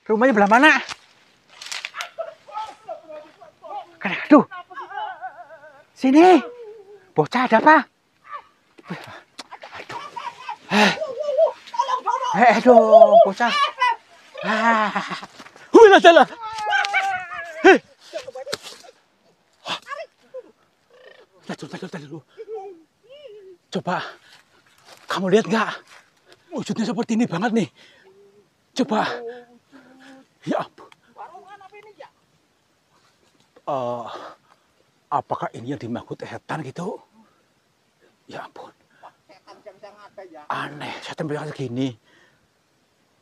Rumahnya belah mana? Aduh. Sini. Bocah ada apa? Aduh, bocah. Wih, jalan. Tadi dulu. Coba, kamu lihat nggak? Wujudnya seperti ini banget nih. Coba. Ya ampun. Apakah ini yang dimaksud setan gitu? Ya ampun. Aneh, setan yang segini.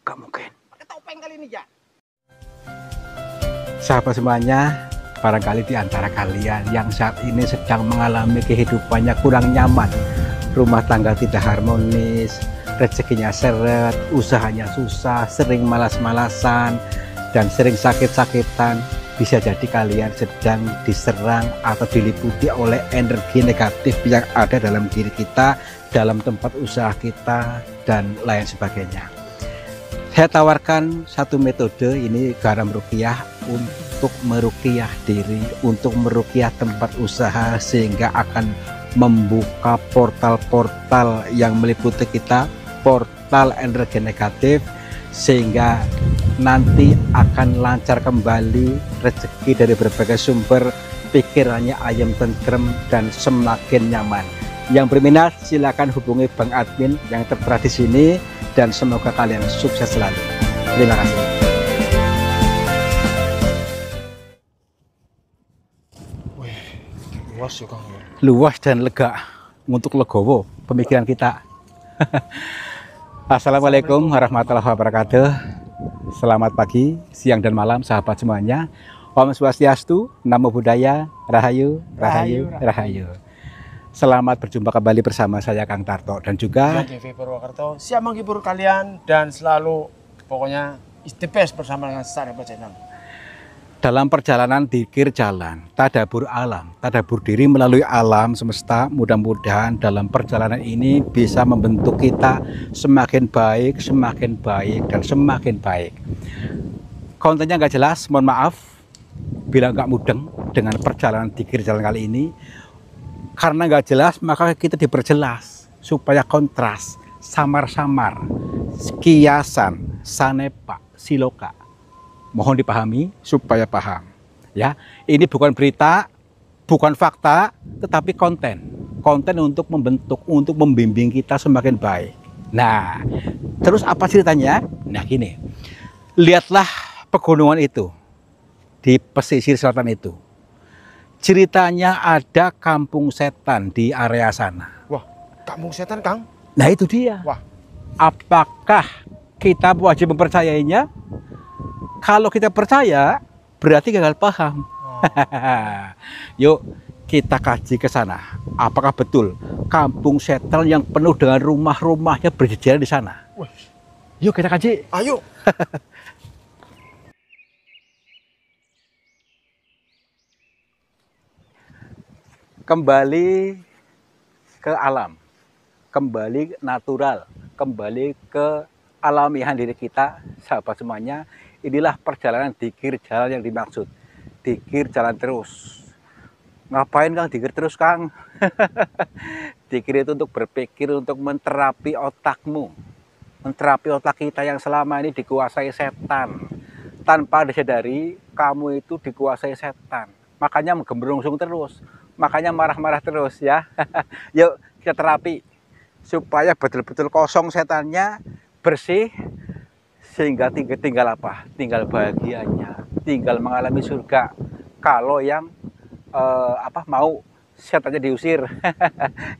Gak mungkin. Pakai topeng kali ini ya. Sahabat semuanya, barangkali di antara kalian yang saat ini sedang mengalami kehidupannya kurang nyaman, rumah tangga tidak harmonis, rezekinya seret, usahanya susah, sering malas-malasan, dan sering sakit-sakitan, bisa jadi kalian sedang diserang atau diliputi oleh energi negatif yang ada dalam diri kita, dalam tempat usaha kita, dan lain sebagainya. Saya tawarkan satu metode, ini garam ruqyah, untuk meruqyah diri, untuk meruqyah tempat usaha, sehingga akan membuka portal-portal yang meliputi kita, portal energi negatif, sehingga nanti akan lancar kembali rezeki dari berbagai sumber, pikirannya ayam tentrem dan semakin nyaman. Yang berminat silakan hubungi Bang Admin yang tertera di sini, dan semoga kalian sukses selalu. Terima kasih. Wih, luas ya Kang. Luas dan lega untuk legowo pemikiran kita. Assalamualaikum warahmatullahi wabarakatuh. Selamat pagi, siang dan malam sahabat semuanya. Om Swastiastu, Namo Buddhaya, Rahayu, Rahayu, Rahayu. Selamat berjumpa kembali bersama saya Kang Tarto dan juga Devi Purwokerto. Siap menghibur kalian dan selalu pokoknya is the best bersama dengan Sarah Bajenang. dalam perjalanan dikir jalan, tadabur alam, tadabur diri melalui alam semesta. Mudah-mudahan dalam perjalanan ini bisa membentuk kita semakin baik, dan semakin baik. Kontennya nggak jelas, mohon maaf bila nggak mudeng dengan perjalanan dikir jalan kali ini. Karena nggak jelas, maka kita diperjelas supaya kontras, samar-samar, kiasan, sanepa, siloka. Mohon dipahami supaya paham. Ya, ini bukan berita, bukan fakta, tetapi konten. Konten untuk membentuk, untuk membimbing kita semakin baik. Nah, terus apa ceritanya? Nah, gini. Lihatlah pegunungan itu di pesisir selatan itu. Ceritanya ada kampung setan di area sana. Wah, kampung setan Kang? Nah itu dia. Wah. Apakah kita wajib mempercayainya? Kalau kita percaya, berarti gagal paham. Yuk kita kaji ke sana. Apakah betul kampung setan yang penuh dengan rumah-rumahnya berjejer di sana? Wah. Yuk kita kaji. Ayo. Kembali ke alam, kembali natural, kembali ke alamiah diri kita, sahabat semuanya. Inilah perjalanan dikir jalan yang dimaksud. Dikir jalan terus. Ngapain Kang dikir terus Kang? Dikir itu untuk berpikir, untuk menterapi otakmu, menterapi otak kita yang selama ini dikuasai setan. Tanpa disadari, kamu itu dikuasai setan. Makanya menggembrungsung terus. Makanya marah-marah terus ya. Yuk kita terapi supaya betul-betul kosong setannya, bersih, sehingga tinggal apa? Tinggal bahagianya, tinggal mengalami surga. Kalau yang mau setannya diusir.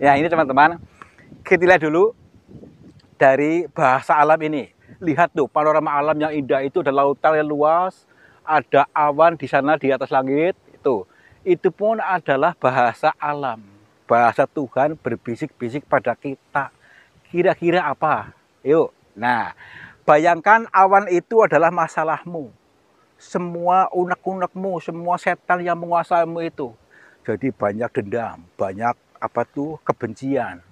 Ya ini teman-teman, kita lihat dulu dari bahasa alam ini. Lihat tuh panorama alam yang indah itu, ada lautan yang luas, ada awan di sana di atas langit itu. Itu pun adalah bahasa alam, bahasa Tuhan berbisik-bisik pada kita. Kira-kira apa? Yuk, nah, bayangkan awan itu adalah masalahmu. Semua unek-unekmu, semua setan yang menguasaimu itu. Jadi banyak dendam, banyak kebencian,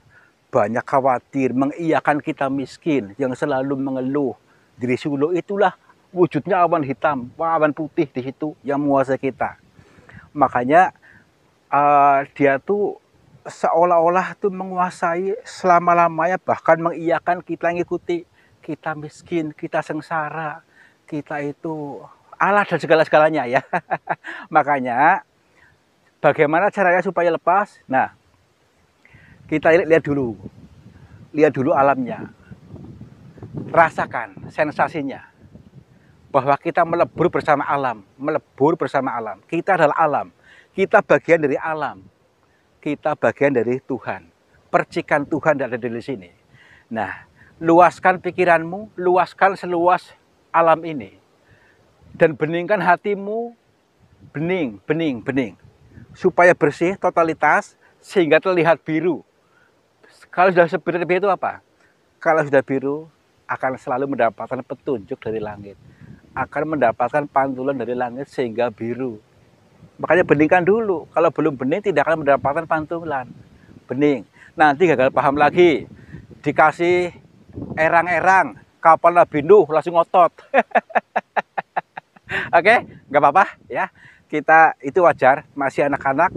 banyak khawatir, mengiyakan kita miskin, yang selalu mengeluh. Diri sulu itulah wujudnya awan hitam, awan putih di situ yang menguasai kita. Makanya dia tuh seolah-olah tuh menguasai selama-lamanya, bahkan mengiyakan kita ngikuti. Kita miskin, kita sengsara, kita itu Allah dan segala-segalanya ya. Makanya bagaimana caranya supaya lepas? Nah, kita lihat dulu alamnya, rasakan sensasinya, bahwa kita melebur bersama alam, melebur bersama alam. Kita adalah alam, kita bagian dari alam, kita bagian dari Tuhan. Percikan Tuhan ada di sini. Nah, luaskan pikiranmu, luaskan seluas alam ini, dan beningkan hatimu, bening, supaya bersih totalitas, sehingga terlihat biru. Kalau sudah seperti itu apa? Kalau sudah biru, akan selalu mendapatkan petunjuk dari langit, akan mendapatkan pantulan dari langit sehingga biru. Makanya beningkan dulu. Kalau belum bening, tidak akan mendapatkan pantulan. Bening. Nanti gagal paham lagi, dikasih erang-erang, kapal Nabi Nuh langsung ngotot. Oke, nggak apa-apa ya. Kita itu wajar, masih anak-anak,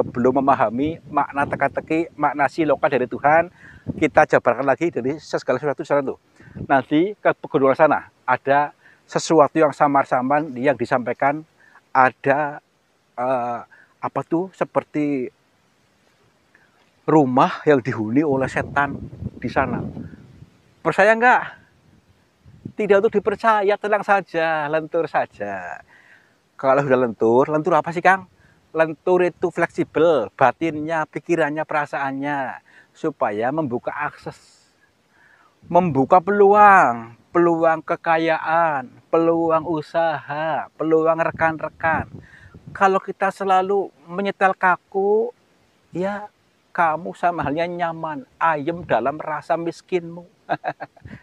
belum memahami makna teka-teki, makna siloka dari Tuhan. Kita jabarkan lagi dari segala sesuatu sana tuh. Nanti ke pegunungan sana ada sesuatu yang samar-samar yang disampaikan, ada apa tuh, seperti rumah yang dihuni oleh setan di sana. Percaya nggak? Tidak untuk dipercaya, tenang saja, lentur saja. Kalau sudah lentur, lentur apa sih Kang? Lentur itu fleksibel, batinnya, pikirannya, perasaannya, supaya membuka akses, membuka peluang, peluang kekayaan, peluang usaha, peluang rekan-rekan. Kalau kita selalu menyetel kaku, ya kamu sama halnya nyaman, ayem dalam rasa miskinmu.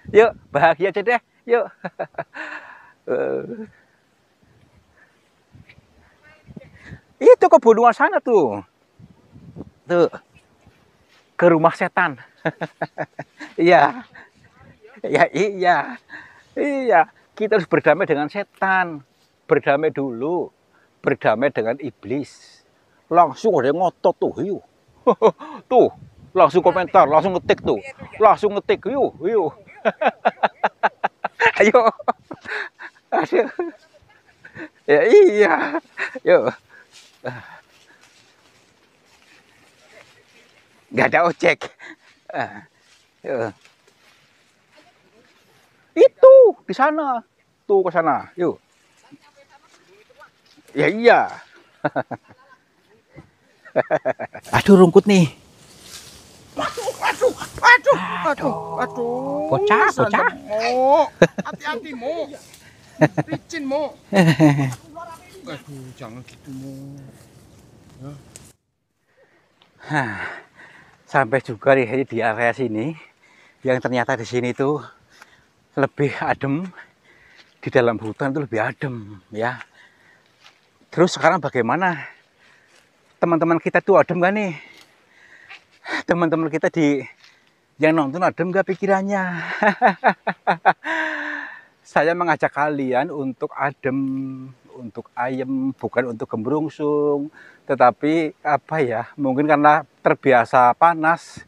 Yuk, bahagia aja deh, yuk. Itu ke Bonua sana tuh. Tuh, ke rumah setan. Iya. Ya iya. Iya, kita harus berdamai dengan setan. Berdamai dulu. Berdamai dengan iblis. Langsung ada yang ngotot tuh, yuk. Tuh, langsung komentar, langsung ngetik tuh. Langsung ngetik, yuk, yuk. Ayo. Aduh. Ya iya. Yuk. Nggak ada ojek. Itu di sana. Tuh ke sana. Yuk. Ya iya. Aduh rumput nih. Aduh. Bocah. Hati-hati, Mo. Licin, Mo. Aduh, jangan gitu, Mo. Ya. Sampai juga di area sini, yang ternyata di sini tuh lebih adem, di dalam hutan itu lebih adem ya. Terus sekarang bagaimana? Teman-teman kita tuh adem gak nih? Teman-teman kita yang nonton adem gak pikirannya? Saya mengajak kalian untuk adem, untuk ayem, bukan untuk gembrungsung, tetapi apa ya, mungkin karena terbiasa panas,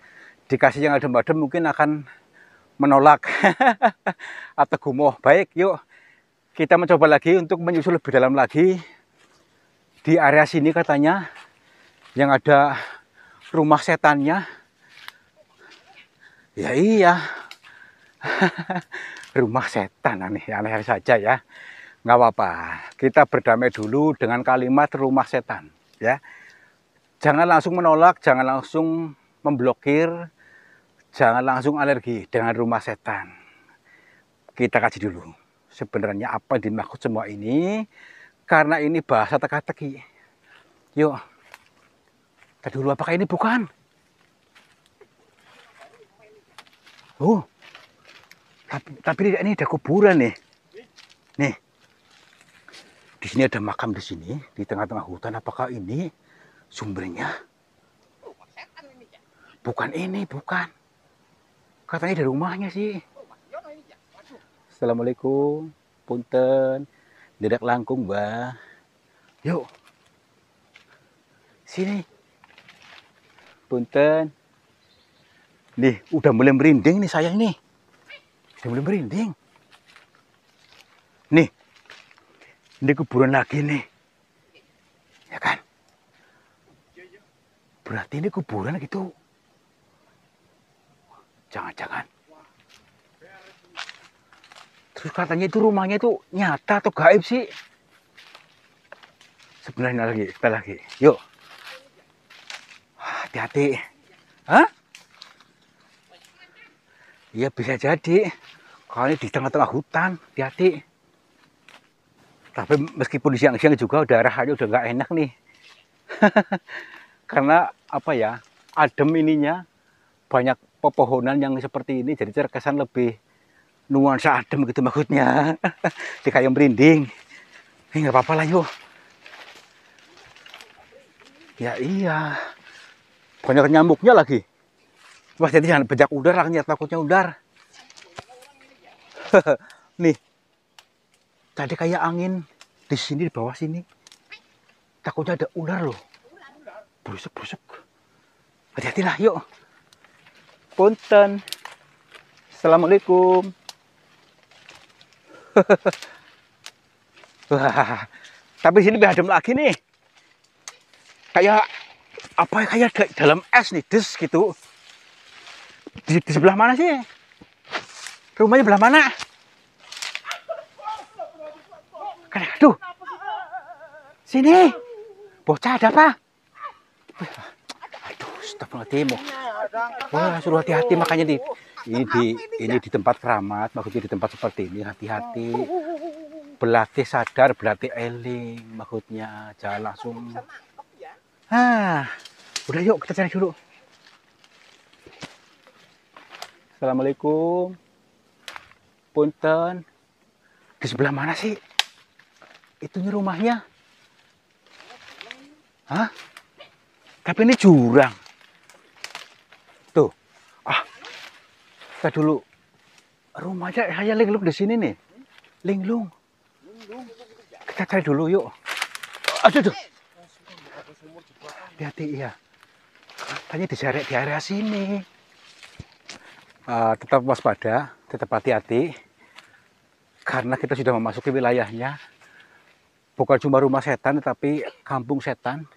dikasih yang adem-adem mungkin akan menolak atau gumoh. Baik, yuk kita mencoba lagi untuk menyusul lebih dalam lagi. Di area sini katanya yang ada rumah setannya. Ya iya. Rumah setan, aneh saja ya. Nggak apa-apa, kita berdamai dulu dengan kalimat rumah setan ya. Jangan langsung menolak, jangan langsung memblokir, jangan langsung alergi dengan rumah setan. Kita kaji dulu sebenarnya apa yang dimaksud semua ini, karena ini bahasa teka-teki. Yuk, kita dulu, apakah ini bukan? Oh, tapi ini ada kuburan nih. Nih, di sini ada makam di sini, di tengah-tengah hutan. Apakah ini sumbernya? Bukan ini, bukan. Katanya dari rumahnya sih. Assalamualaikum. Punten. Direk langkung, Mbah. Yuk. Sini. Punten. Nih, udah mulai merinding nih saya ini. Udah mulai merinding. Nih. Ini kuburan lagi nih. Ya kan? Berarti ini kuburan gitu. Jangan-jangan. Terus katanya itu rumahnya itu nyata atau gaib sih? Sebenarnya lagi, kita lagi. Yuk. Hati-hati. Hah? Iya bisa jadi. Kalau ini di tengah-tengah hutan, hati-hati. Tapi meskipun siang-siang juga udah rasanya udah nggak enak nih. Karena apa ya, adem ininya, banyak pepohonan yang seperti ini, jadi terkesan lebih nuansa adem gitu maksudnya. Di kayak merinding. Nggak apa-apa lah yuk. Ya iya. Banyak nyamuknya lagi. Wah jadi jangan bejak udara, takutnya udar. Nih. Tadi kayak angin di sini, di bawah sini. Takutnya ada ular loh. Busuk-busuk. Hati-hatilah, yuk. Punten. Assalamualaikum. Wah, tapi sini lebih adem lagi nih. Kayak apa ya, kayak dalam es nih, des gitu. Di sebelah mana sih? Rumahnya belah mana? Aduh. Sini. Bocah ada apa? Aduh, astagfirullahaladzim. Wah, suruh hati-hati makanya ini di tempat keramat, maksudnya di tempat seperti ini hati-hati. Berlatih sadar, berlatih eling, maksudnya jangan langsung. Udah yuk kita cari dulu. Assalamualaikum. Punten. Di sebelah mana sih? Itunya rumahnya. Hah? Tapi ini jurang. Tuh. Kita dulu. Rumahnya saya linglung di sini nih. Linglung. Kita cari dulu yuk. Aduh. Hati-hati ya. Tanya di area sini. Tetap waspada, tetap hati-hati. Karena kita sudah memasuki wilayahnya. Bukan cuma rumah setan, tetapi kampung setan.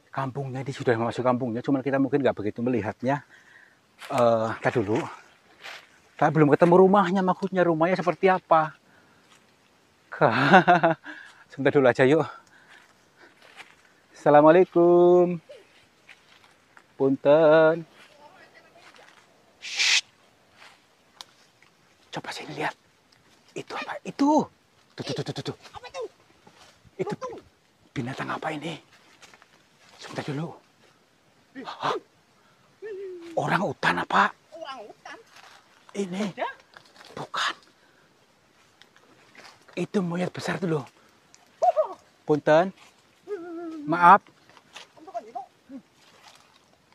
Kampungnya ini sudah masuk kampungnya, cuman kita mungkin nggak begitu melihatnya. Kita dulu. Kita belum ketemu rumahnya, maksudnya rumahnya seperti apa. Sebentar dulu aja yuk. Assalamualaikum. Punten. Shh. Coba sini lihat. Itu apa? Itu. Tuh. Apa itu? Itu binatang apa ini? Sebentar dulu. Hah? Orang hutan apa? Orang hutan. Ini. Bukan. Itu monyet besar tuh loh. Punten. Maaf.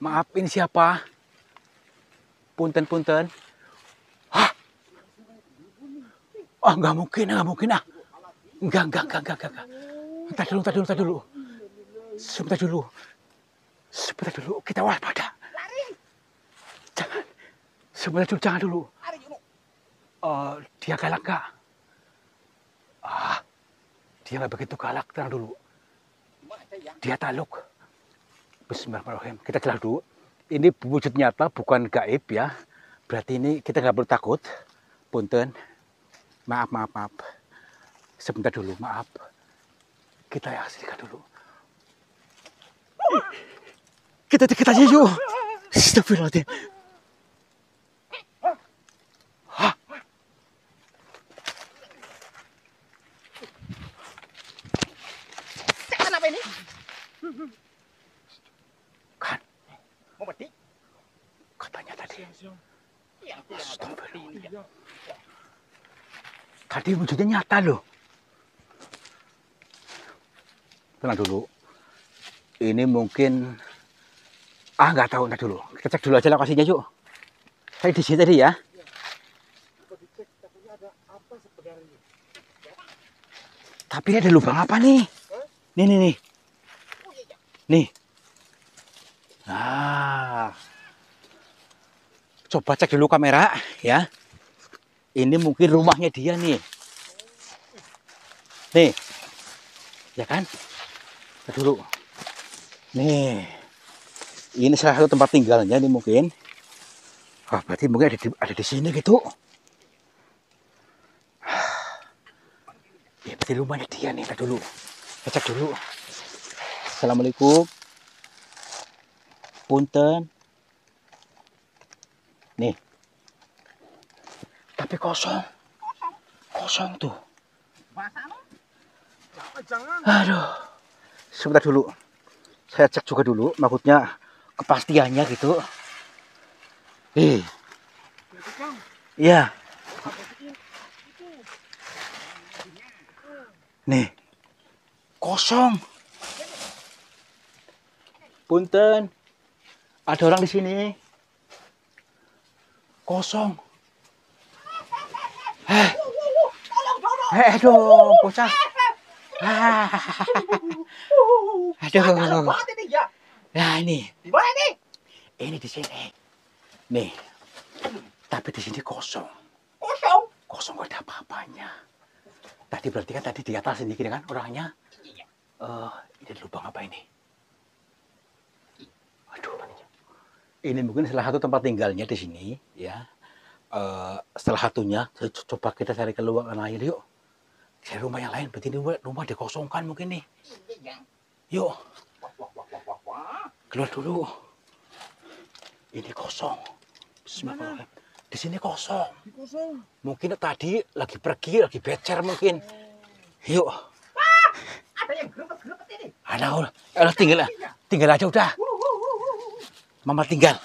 Maaf, ini siapa? Punten. Hah? Oh, nggak mungkin ah. Enggak. Entar dulu. Sebentar dulu. Kita waspada. Lari. Jangan. Sebentar dulu, jangan dulu. Lari yuk. Dia galak nggak? Dia nggak begitu galak. Tenang dulu. Dia taluk. Bismillahirrahmanirrahim. Kita jelas dulu. Ini wujud nyata, bukan gaib ya. Berarti ini kita nggak perlu takut. Punten. Maaf. Sebentar dulu, maaf. Kita aslikan dulu. Kita aja yuk. Astagfirullahaladzim. Setan apa ini? Kan, Mau mati? katanya tadi. Iya. Astagfirullah. Tadi wujudnya nyata loh. Tenang dulu. Ini mungkin nggak tahu, ntar dulu. Kita cek dulu aja lokasinya yuk. Saya di sini tadi ya. Tapi ini ada lubang apa nih? Nih, nih, nih. Nih. Nah. Coba cek dulu kamera ya. Ini mungkin rumahnya dia nih. Nih. Ya kan? Lihat dulu. Nih. Ini salah satu tempat tinggalnya nih mungkin. Wah, berarti mungkin ada di sini gitu. Ya, berarti rumahnya dia nih. Lihat dulu. Kita cek dulu. Assalamualaikum. Punten. Nih. Tapi kosong. Kosong tuh. Aduh. Sebentar dulu. Saya cek juga dulu. Maksudnya kepastiannya gitu. Iya. Nih. Kosong. Punten. Ada orang di sini. Kosong. Dong, bocah. Aduh. Nah, ini. Di mana nih? Ini di sini. Nih. Tapi di sini kosong. Kosong. Kosong gak ada apa-apanya. Tadi berarti kan tadi di atas ini kan orangnya. Iya. Ini lubang apa ini? Aduh. Ini mungkin salah satu tempat tinggalnya di sini, ya. Salah satunya, coba kita cari keluar aja yuk. Cari rumah yang lain, berarti ini rumah dikosongkan mungkin nih. Iya. Yuk, Wah. keluar dulu. Ini kosong. Bismillahirrahmanirrahim. Di sini kosong. Kosong. Mungkin tadi lagi pergi, lagi becer mungkin. Yuk. Ada yang gerepet-gerepet ini. Alah, tinggal aja udah. Mama tinggal.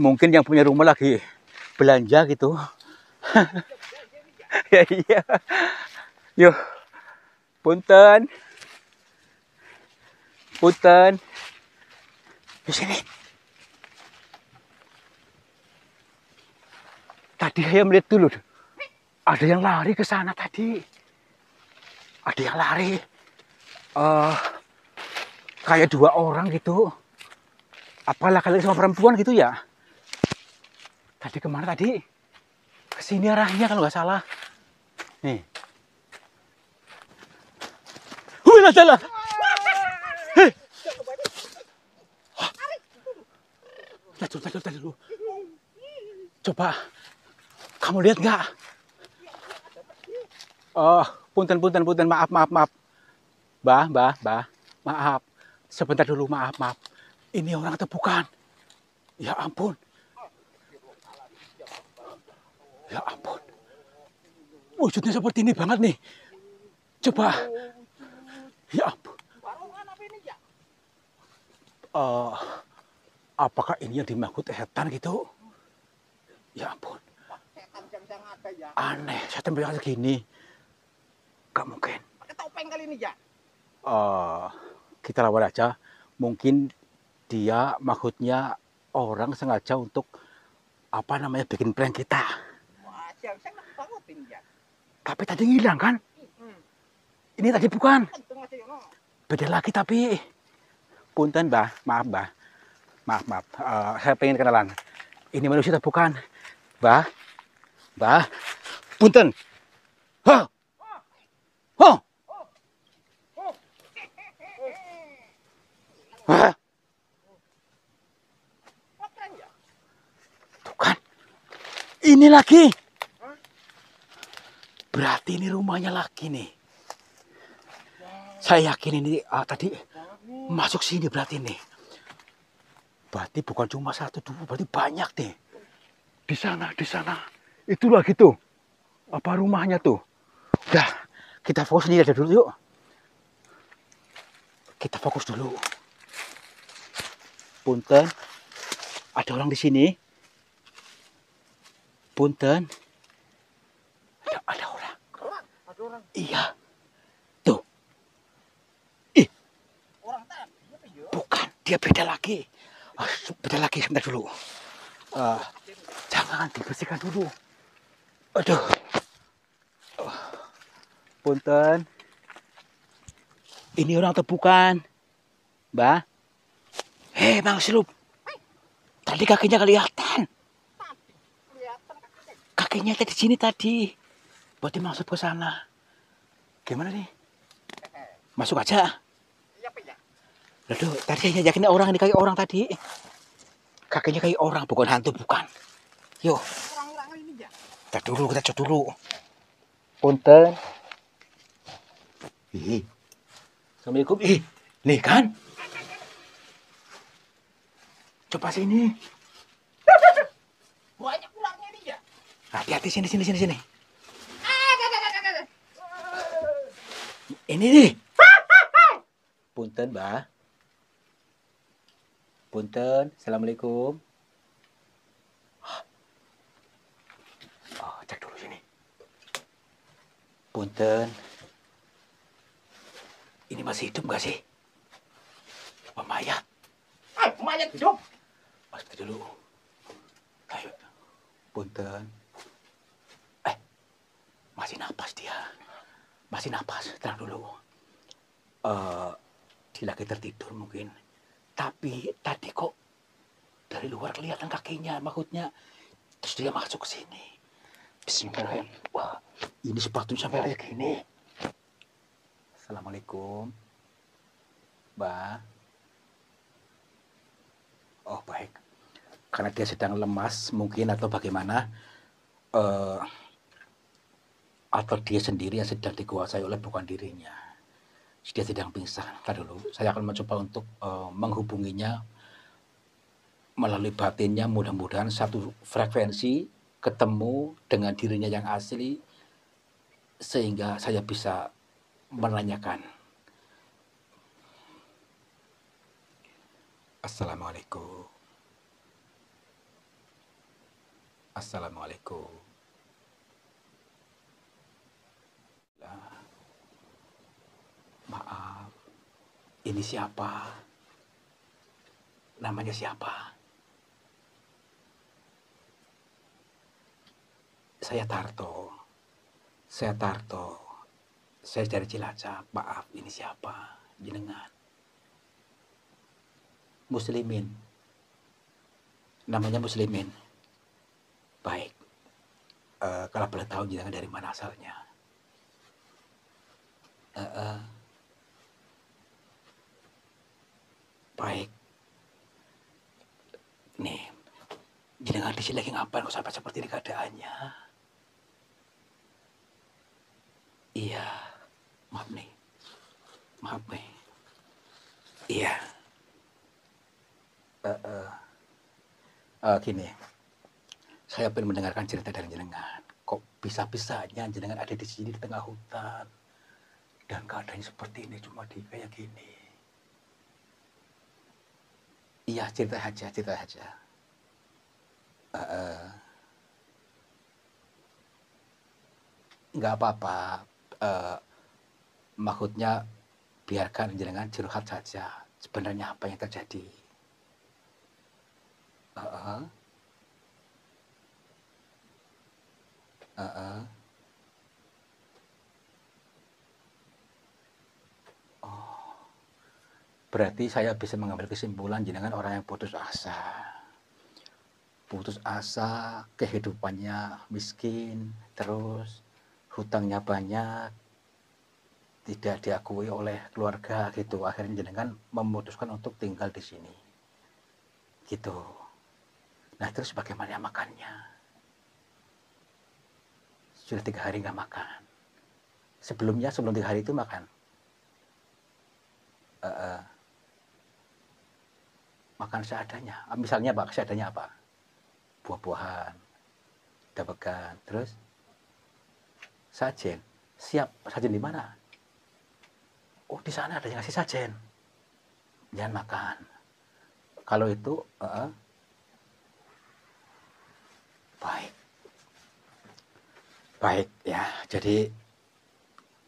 Mungkin yang punya rumah lagi belanja gitu. Ya iya. Yuk. Punten. Punten. Di sini. Tadi saya melihat dulu. Ada yang lari ke sana tadi. Ada yang lari. Kayak 2 orang gitu. Apalah kali sama perempuan gitu ya. Tadi kemana tadi? Kesini arahnya kalau nggak salah. Nih. Wih, salah. Tadi dulu. Coba. Kamu lihat nggak? Punten. Maaf. Bah. Maaf. Sebentar dulu, maaf. Ini orang atau bukan? Ya ampun. Ya ampun. Wujudnya seperti ini banget nih. Coba. Ya ampun. Apakah ini yang dimaksud setan gitu? Ya ampun. Aneh, setan bilang segini. Gak mungkin. Pakai topeng kali ini ya. Kita lawan aja. Mungkin dia maksudnya orang sengaja untuk bikin prank kita. Wah, siang banget ini ya. Tapi tadi ngilang kan? Ini tadi bukan. Untung aja ya, no. Beda lagi tapi. Punten, Mbah. Maaf. Saya pengen kenalan. Ini manusia atau bukan? Mbah. Punten. Hah? Hah? Tuh kan. Ini lagi. Berarti ini rumahnya lagi nih. Saya yakin ini tadi masuk sini berarti nih. Berarti bukan cuma 1, 2, berarti banyak deh. Di sana. Itu lagi tuh. Apa rumahnya tuh? Udah, kita fokus sini aja dulu yuk. Kita fokus dulu. Punten, ada orang di sini. Punten, ada orang. Ada orang. Iya, tuh. Ih, Orang tadi ya. bukan, dia beda lagi. Beda lagi, sebentar dulu. Jangan dibersihkan dulu. Aduh, punten. Ini orang atau bukan? Mbak? Hei, Bang Slup. Tadi kakinya kelihatan. Kelihatan kakinya. Kakinya tadi di sini tadi. Berarti masuk ke sana. Gimana nih? Masuk aja. Iya, Pak ya. Aduh, tadi saya yakin orang ini kayak orang tadi. Kakinya kayak orang, bukan hantu, bukan. Yuk, Orang-orang ini ya. kita cek dulu. Punten. Ih, Assalamualaikum. Ih, nih kan? Coba sini. Banyak ularnya ini ya. Hati-hati sini. Ini Ah, nih. Punten, Mbak. Punten. Assalamualaikum. Oh, cek dulu sini. Punten. Ini masih hidup nggak sih? Apa mayat? mayat hidup. Pasti dulu. Ayo. Punten. Masih napas dia. Masih napas. Tenang dulu. Dia lagi tertidur mungkin. Tapi tadi kok dari luar kelihatan kakinya, maksudnya. Terus dia masuk ke sini. Bismillahirrahmanirrahim. Wah, ini sepatunya sampai kayak gini. Assalamualaikum. Mbak. Oh, baik. Karena dia sedang lemas mungkin atau bagaimana. Atau dia sendiri yang sedang dikuasai oleh bukan dirinya. Dia sedang pingsan. Ntar dulu, saya akan mencoba untuk menghubunginya melalui batinnya. Mudah-mudahan satu frekuensi ketemu dengan dirinya yang asli sehingga saya bisa menanyakan. Assalamualaikum. Assalamualaikum. Maaf, ini siapa? Namanya siapa? Saya Tarto. Saya dari Cilacap. Maaf, ini siapa? Jenengan. Muslimin. Namanya Muslimin. Baik. Kalau boleh tahu jenengan dari mana asalnya? Baik. Nih, jenengan di sini lagi ngapain kok sampai seperti ini keadaannya? Iya, maaf nih. Iya. Gini, saya pengen mendengarkan cerita dari jenengan. Kok bisa-bisanya jenengan ada di sini di tengah hutan dan keadaannya seperti ini, cuma di kayak gini. Iya, cerita aja. Nggak apa-apa. Maksudnya biarkan jenengan curhat saja. Sebenarnya apa yang terjadi? Berarti saya bisa mengambil kesimpulan jenengan orang yang putus asa. Putus asa, kehidupannya miskin, terus hutangnya banyak, tidak diakui oleh keluarga gitu. Akhirnya jenengan memutuskan untuk tinggal di sini. Gitu. Nah, terus bagaimana makannya? Sudah 3 hari nggak makan. Sebelum 3 hari itu makan. Makan seadanya. Misalnya Pak, seadanya apa? Buah-buahan, dapegan, terus sajen. Siap, sajen di mana? Oh, di sana ada yang ngasih sajen. Jangan makan. Kalau itu, baik ya. Jadi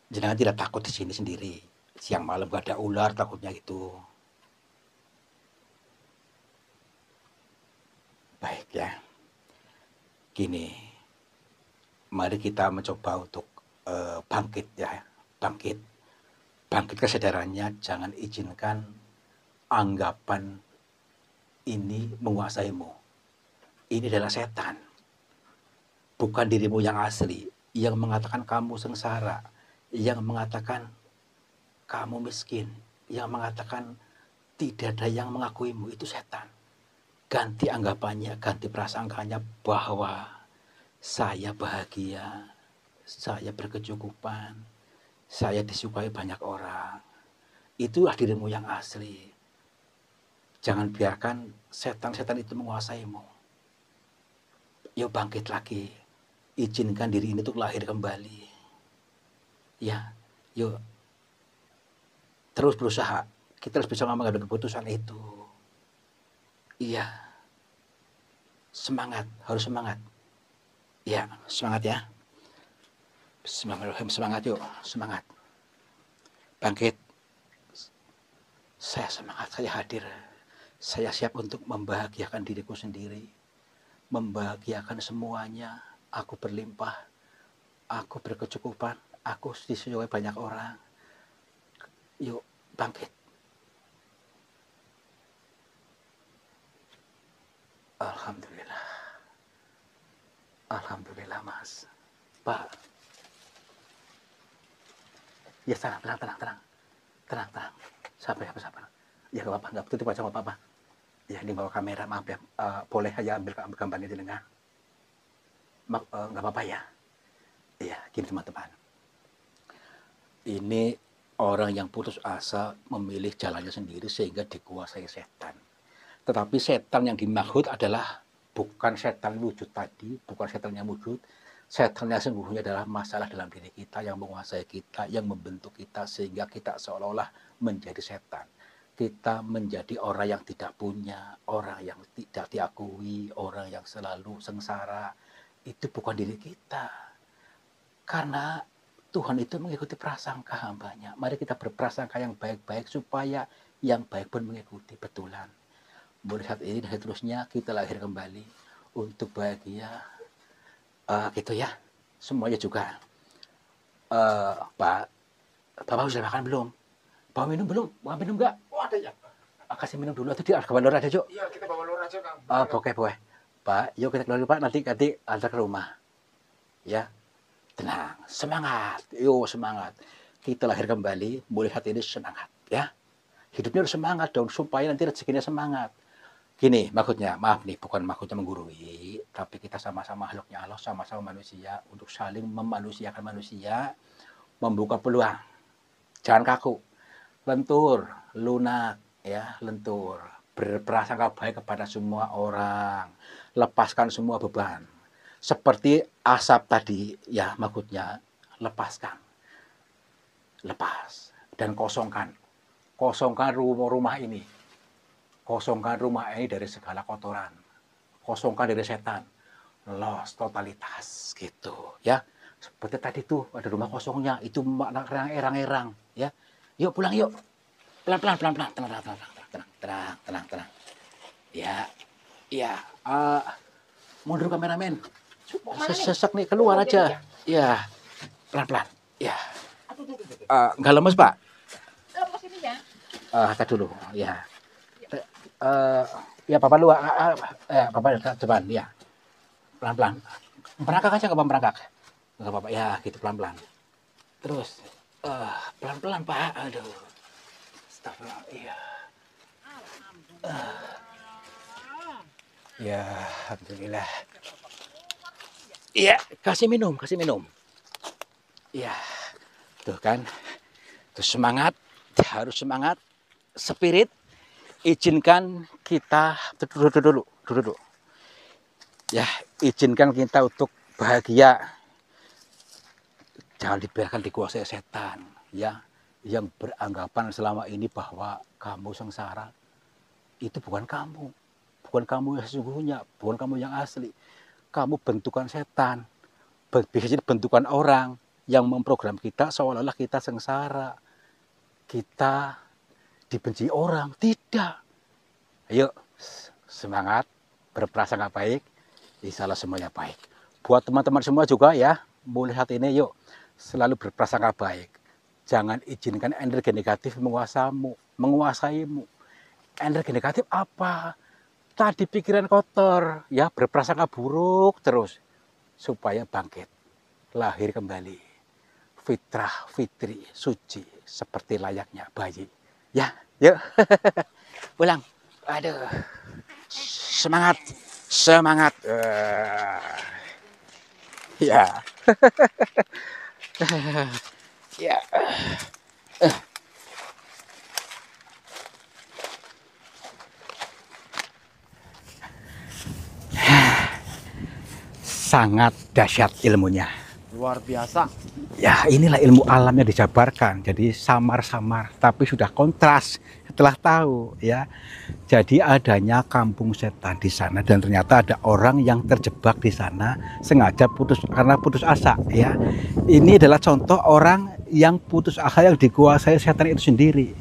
jenengan tidak takut di sini sendiri. Siang malam gak ada ular, takutnya gitu. Baik ya. Gini, mari kita mencoba untuk bangkit ya, bangkit. Bangkit kesadarannya, jangan izinkan anggapan ini menguasaimu. Ini adalah setan, bukan dirimu yang asli, yang mengatakan kamu sengsara, yang mengatakan kamu miskin, yang mengatakan tidak ada yang mengakuimu, itu setan. Ganti anggapannya, ganti prasangkanya bahwa saya bahagia, saya berkecukupan, saya disukai banyak orang. Itulah dirimu yang asli. Jangan biarkan setan-setan itu menguasaimu. Yuk bangkit lagi. Izinkan diri ini untuk lahir kembali. Ya, yuk. Terus berusaha. Kita harus bisa mengambil keputusan itu. Iya. Semangat, harus semangat. Ya, semangat ya. Semangat yuk, semangat. Bangkit. Saya semangat, saya hadir. Saya siap untuk membahagiakan diriku sendiri. Membahagiakan semuanya. Aku berlimpah. Aku berkecukupan. Aku disukai banyak orang. Yuk, bangkit. Alhamdulillah. Alhamdulillah, Mas. Pak. Ya, tenang. Tenang. Sabar. Ya, nggak apa-apa. Nggak tutup aja, nggak apa-apa. Ya, ini bawa kamera. Maaf ya. Boleh aja ambil gambarnya di tengah. Nggak apa-apa ya. Iya, gini teman-teman. Ini orang yang putus asa memilih jalannya sendiri sehingga dikuasai setan. Tetapi setan yang dimaksud adalah bukan setan wujud tadi, bukan setan yang wujud. Setan yang sesungguhnya adalah masalah dalam diri kita yang menguasai kita, yang membentuk kita sehingga kita seolah-olah menjadi setan. Kita menjadi orang yang tidak punya, orang yang tidak diakui, orang yang selalu sengsara. Itu bukan diri kita. Karena Tuhan itu mengikuti prasangka hambanya. Mari kita berprasangka yang baik-baik supaya yang baik pun mengikuti. Betulan. Mulai saat ini dan seterusnya kita lahir kembali untuk bahagia. Gitu ya. Semuanya juga. Pak, Bapak sudah makan belum? Bawa minum belum? Bawa minum enggak? Oh, ada ya. Kasih minum dulu. Atau di kamar luar aja, Cuk. Iya, kita bawa luar aja, Kang. Boleh. Pak, yuk kita keluar dulu, Pak. Nanti antar ke rumah. Ya. Tenang. Semangat. Yuk, semangat. Kita lahir kembali. Mulai saat ini semangat. Ya. Hidupnya harus semangat dong. Supaya nanti rezekinya semangat. Gini, maksudnya, maaf nih, bukan maksudnya menggurui, tapi kita sama-sama makhluknya Allah, sama-sama manusia, untuk saling memanusiakan manusia, membuka peluang. Jangan kaku, lentur, lunak, ya, lentur, berprasangka baik kepada semua orang, lepaskan semua beban. Seperti asap tadi, ya, maksudnya, lepaskan, lepas, dan kosongkan rumah ini. Kosongkan rumah ini dari segala kotoran. Kosongkan dari setan. Los totalitas gitu ya. Seperti tadi tuh ada rumah kosongnya, itu makna erang-erang ya. Yuk pulang yuk. Pelan-pelan. Tenang. Ya. Mundur kameramen. Sesek nih keluar aja. Ya. Pelan-pelan. Ya. Enggak lemes, Pak? Lepas ini ya. Angkat dulu. Ya. Ya Bapak lu, Bapak depan, ya. Pelan-pelan. Merangkak aja, nggak apa merangkak. Nggak apa-apa, ya gitu pelan-pelan. Terus, pelan-pelan Pak. Aduh. Astagfirullah, iya. Ya, alhamdulillah. Iya, kasih minum. Iya, tuh kan. Terus semangat, harus semangat. Spirit. Izinkan kita duduk dulu. Ya, izinkan kita untuk bahagia. Jangan dibiarkan dikuasai setan, ya, yang beranggapan selama ini bahwa kamu sengsara. Itu bukan kamu yang sesungguhnya, bukan kamu yang asli. Kamu bentukan setan, bisa jadi bentukan orang yang memprogram kita seolah-olah kita sengsara. Kita dibenci orang, tidak. Ayo semangat, berprasangka baik, insyaallah semuanya baik. buat teman-teman semua juga ya, mulai saat ini yuk selalu berprasangka baik. Jangan izinkan energi negatif menguasaimu. Energi negatif apa? Tadi pikiran kotor, ya berprasangka buruk terus supaya bangkit, lahir kembali, fitrah fitri suci seperti layaknya bayi. Ya, yuk pulang. Aduh, semangat, semangat. Ya, ya. Sangat dahsyat ilmunya. Luar biasa. Ya, inilah ilmu alamnya dijabarkan. Jadi samar-samar, tapi sudah kontras setelah tahu ya. Jadi adanya kampung setan di sana dan ternyata ada orang yang terjebak di sana sengaja karena putus asa ya. Ini adalah contoh orang yang putus asa yang dikuasai setan itu sendiri.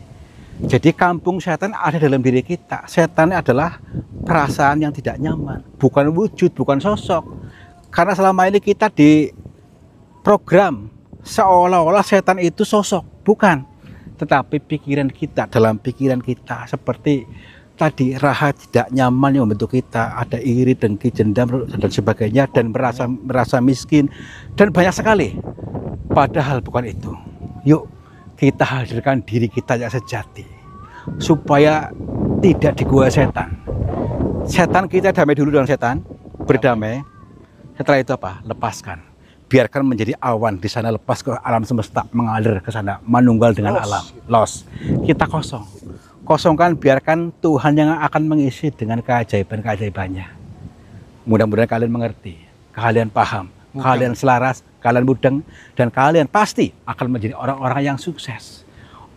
Jadi kampung setan ada dalam diri kita. Setan adalah perasaan yang tidak nyaman, bukan wujud, bukan sosok. Karena selama ini kita di program seolah-olah setan itu sosok, bukan. Tetapi pikiran kita, dalam pikiran kita seperti tadi raha tidak nyaman yang membentuk kita, ada iri, dengki, dendam dan sebagainya, dan merasa miskin dan banyak sekali. Padahal bukan itu. Yuk kita hadirkan diri kita yang sejati supaya tidak dikuasai setan. Setan kita damai dulu dengan setan, berdamai. Setelah itu apa? Lepaskan. Biarkan menjadi awan di sana, lepas ke alam semesta, mengalir ke sana, manunggal dengan alam. Los. Kita kosong. Kosongkan, biarkan Tuhan yang akan mengisi dengan keajaiban-keajaibannya. Mudah-mudahan kalian mengerti, kalian paham, kalian selaras, kalian mudeng, dan kalian pasti akan menjadi orang-orang yang sukses.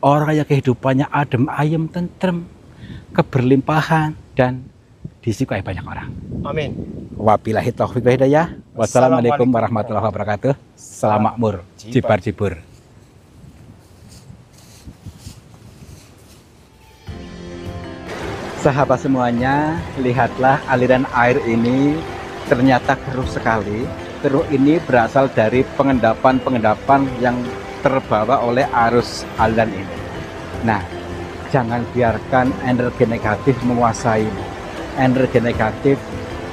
Orang yang kehidupannya adem, ayem, tentrem, keberlimpahan, dan disukai banyak orang. Amin. Wabillahi taufiq wal hidayah. Wassalamualaikum warahmatullahi wabarakatuh. Salam makmur, jibar jibur. Sahabat semuanya, lihatlah aliran air ini ternyata keruh sekali. Keruh ini berasal dari pengendapan-pengendapan yang terbawa oleh arus aliran ini. Nah, jangan biarkan energi negatif menguasaimu. Energi negatif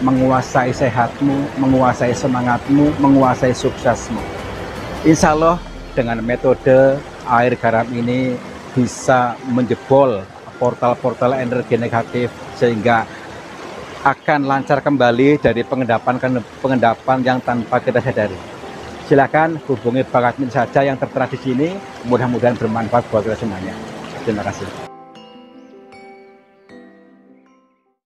menguasai sehatmu, menguasai semangatmu, menguasai suksesmu. Insya Allah dengan metode air garam ini bisa menjebol portal-portal energi negatif sehingga akan lancar kembali dari pengendapan yang tanpa kita sadari. Silakan hubungi Bang Admin saja yang tertera di sini. Mudah-mudahan bermanfaat buat kita semuanya. Terima kasih.